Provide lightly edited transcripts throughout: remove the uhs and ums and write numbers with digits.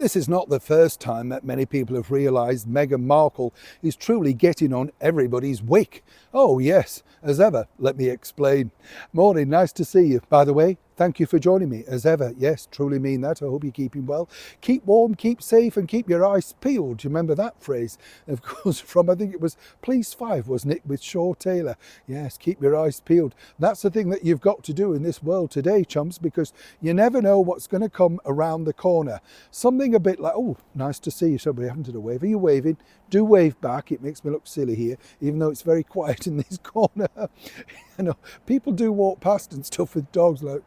This is not the first time that many people have realised Meghan Markle is truly getting on everybody's wick. Oh yes, as ever, let me explain. Morning, nice to see you. By the way, thank you for joining me, as ever. Yes, truly mean that. I hope you're keeping well. Keep warm, keep safe, and keep your eyes peeled. Do you remember that phrase? Of course, from, I think it was Police 5, wasn't it, with Shaw Taylor? Yes, keep your eyes peeled. That's the thing that you've got to do in this world today, chumps, because you never know what's going to come around the corner. Something a bit like, oh, nice to see you. Somebody haven't done a wave. Are you waving? Do wave back. It makes me look silly here, even though it's very quiet in this corner. You know, people do walk past and stuff with dogs like,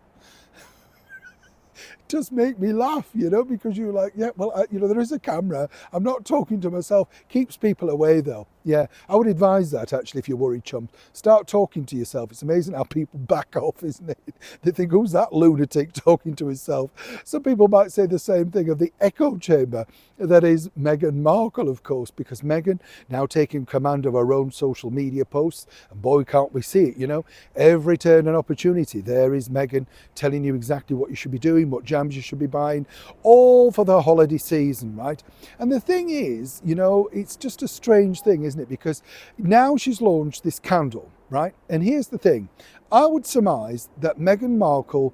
just make me laugh, you know, because you're like, yeah, well, you know, there is a camera. I'm not talking to myself. Keeps people away, though. Yeah, I would advise that, actually, if you're worried, chump. Start talking to yourself. It's amazing how people back off, isn't it? They think, who's that lunatic talking to himself? Some people might say the same thing of the echo chamber. That is Meghan Markle, of course, because Meghan now taking command of her own social media posts. And boy, can't we see it, you know? Every turn and opportunity, there is Meghan telling you exactly what you should be doing, what jams you should be buying, all for the holiday season, right? And the thing is, you know, it's just a strange thing, isn't it? Because now she's launched this candle, right? And here's the thing. I would surmise that Meghan Markle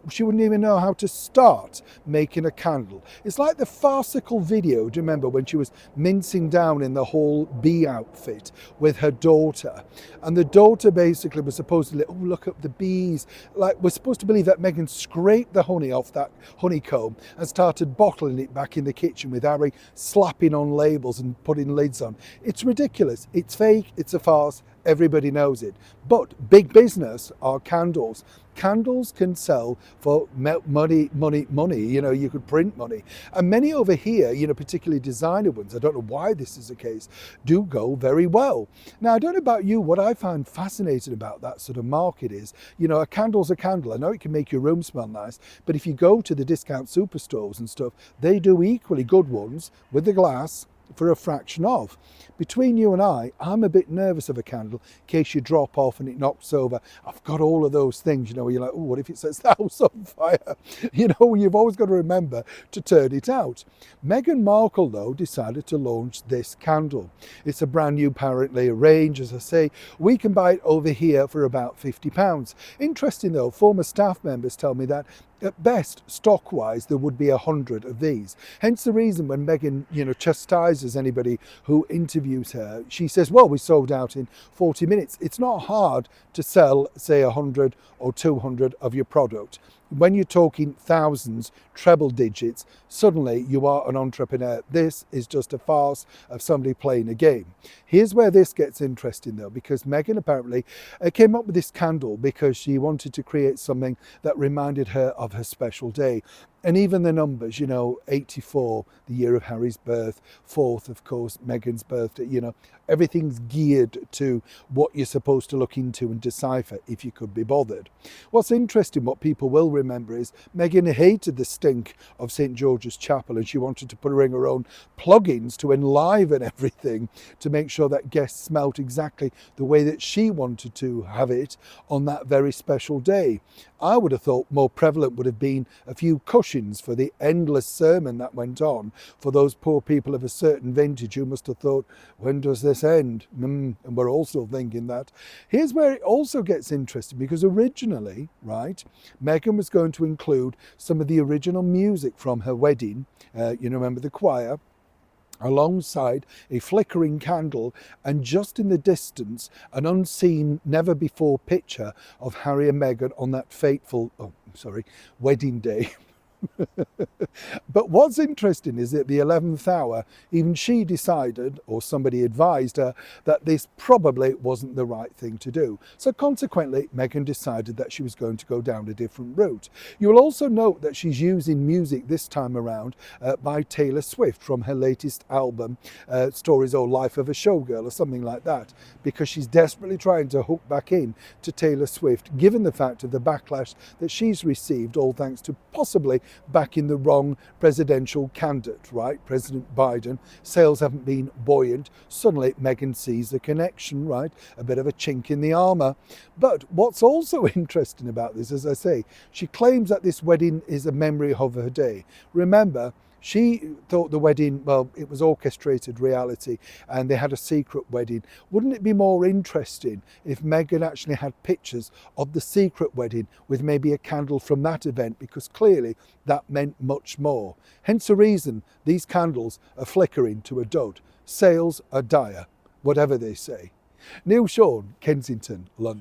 she wouldn't even know how to start making a candle. It's like the farcical video, do you remember, when she was mincing down in the whole bee outfit with her daughter? And the daughter basically was supposedly, oh, look at the bees. Like, we're supposed to believe that Meghan scraped the honey off that honeycomb and started bottling it back in the kitchen with Harry slapping on labels and putting lids on. It's ridiculous. It's fake. It's a farce. Everybody knows it. But big business are candles. Candles can sell for money. You know, you could print money. And many over here, you know, particularly designer ones, I don't know why this is the case, do go very well. Now, I don't know about you, what I find fascinating about that sort of market is, you know, a candle's a candle. I know it can make your room smell nice, but if you go to the discount superstores and stuff, they do equally good ones with the glass for a fraction of. Between you and I'm a bit nervous of a candle in case you drop off and it knocks over. I've got all of those things, you know, where you're like, oh, what if it sets the house on fire? You know, you've always got to remember to turn it out. Meghan Markle, though, decided to launch this candle. It's a brand new, apparently, range, as I say. We can buy it over here for about £50. Interesting, though, former staff members tell me that at best, stock-wise, there would be 100 of these. Hence the reason when Meghan, you know, chastises anybody who interviews her, she says, well, we sold out in 40 minutes. It's not hard to sell, say, 100 or 200 of your product. When you're talking thousands, treble digits, suddenly you are an entrepreneur. This is just a farce of somebody playing a game. Here's where this gets interesting, though, because Meghan apparently came up with this candle because she wanted to create something that reminded her of her special day. And even the numbers, you know, 84, the year of Harry's birth, 4th, of course, Meghan's birthday, you know, everything's geared to what you're supposed to look into and decipher if you could be bothered. What's interesting, what people will remember is Meghan hated the stink of St. George's Chapel and she wanted to put in her own plugins to enliven everything to make sure that guests smelt exactly the way that she wanted to have it on that very special day. I would have thought more prevalent would have been a few cushions for the endless sermon that went on for those poor people of a certain vintage who must have thought, when does this end? And we're all still thinking that. Here's where it also gets interesting, because originally, right, Meghan was going to include some of the original music from her wedding, you know, remember the choir, alongside a flickering candle, and just in the distance, an unseen, never before picture of Harry and Meghan on that fateful, wedding day. But what's interesting is that at the 11th hour, even she decided, or somebody advised her, that this probably wasn't the right thing to do. So consequently, Meghan decided that she was going to go down a different route. You will also note that she's using music this time around by Taylor Swift from her latest album, Stories or Life of a Showgirl, or something like that, because she's desperately trying to hook back in to Taylor Swift, given the fact of the backlash that she's received, all thanks to possibly backing the wrong presidential candidate, right? President Biden. Sales haven't been buoyant. Suddenly, Meghan sees the connection, right? A bit of a chink in the armour. But what's also interesting about this, as I say, she claims that this wedding is a memory of her day. Remember, She thought the wedding, well, it was orchestrated reality and they had a secret wedding. Wouldn't it be more interesting if Meghan actually had pictures of the secret wedding with maybe a candle from that event? Because clearly that meant much more. Hence the reason these candles are flickering to a dud. Sales are dire, whatever they say. Neil Sean, Kensington, London.